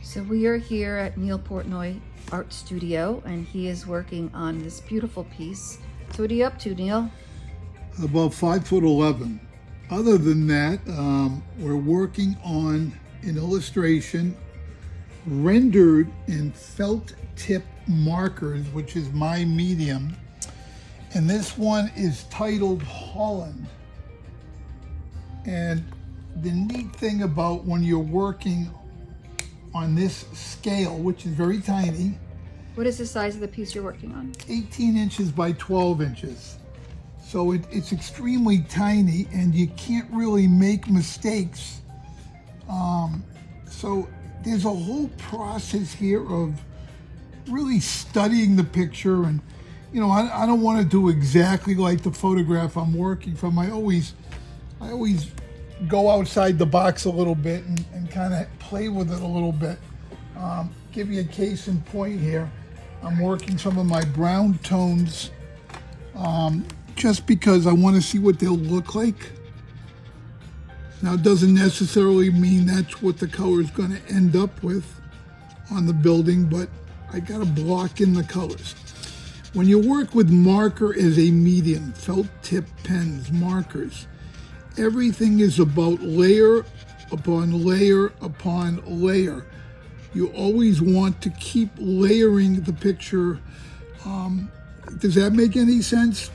So we are here at Neal Portnoy Art Studio, and he is working on this beautiful piece. So what are you up to, Neal? About 5'11". Other than that, we're working on an illustration rendered in felt tip markers, which is my medium. And this one is titled Holland. And the neat thing about when you're working on this scale, which is very tiny. What is the size of the piece you're working on? 18 inches by 12 inches. So it's extremely tiny and you can't really make mistakes. So there's a whole process here of really studying the picture, and you know, I don't want to do exactly like the photograph I'm working from. I always go outside the box a little bit and kind of play with it a little bit. Give you a case in point here. I'm working some of my brown tones just because I want to see what they'll look like. Now, it doesn't necessarily mean that's what the color is going to end up with on the building, but I got to block in the colors. When you work with marker as a medium, felt tip pens, markers, everything is about layer upon layer upon layer. You always want to keep layering the picture. Does that make any sense?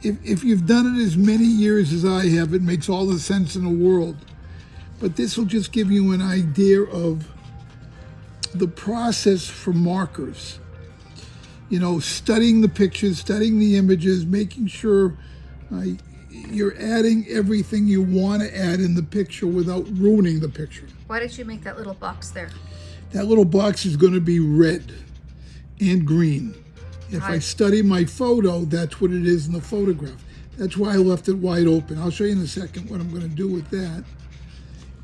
If you've done it as many years as I have, it makes all the sense in the world. But this will just give you an idea of the process for markers. You know, studying the pictures, studying the images, making sure you're adding everything you want to add in the picture without ruining the picture. Why did you make that little box there? That little box is going to be red and green. If I study my photo, that's what it is in the photograph. That's why I left it wide open. I'll show you in a second what I'm going to do with that.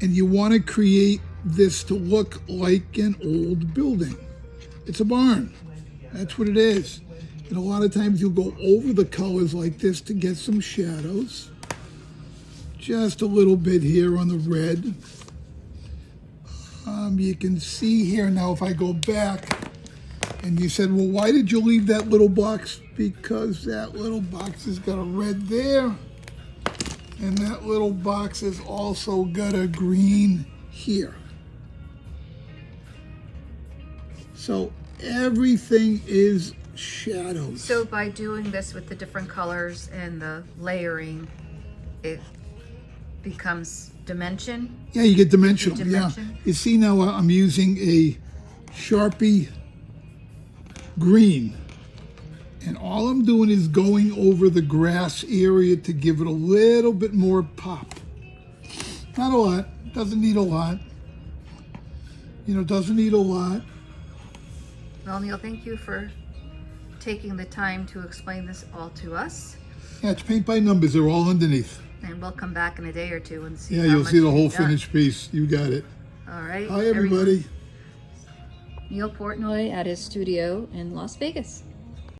And you want to create this to look like an old building. It's a barn. That's what it is. And a lot of times you'll go over the colors like this to get some shadows. Just a little bit here on the red. You can see here now, if I go back, and you said, well, why did you leave that little box? Because that little box has got a red there, and that little box has also got a green here. So everything is shadows. So by doing this with the different colors and the layering, it becomes dimension? Yeah, you get dimensional. Dimension? Yeah. You see now I'm using a Sharpie green. And all I'm doing is going over the grass area to give it a little bit more pop. Not a lot. Doesn't need a lot. You know, doesn't need a lot. Well, Neal, thank you for taking the time to explain this all to us. Yeah, it's paint by numbers. They're all underneath. And we'll come back in a day or two and see. Yeah, how you'll much see the you've whole done. finished piece. You got it. All right. Hi, everybody. Neal Portnoy at his studio in Las Vegas.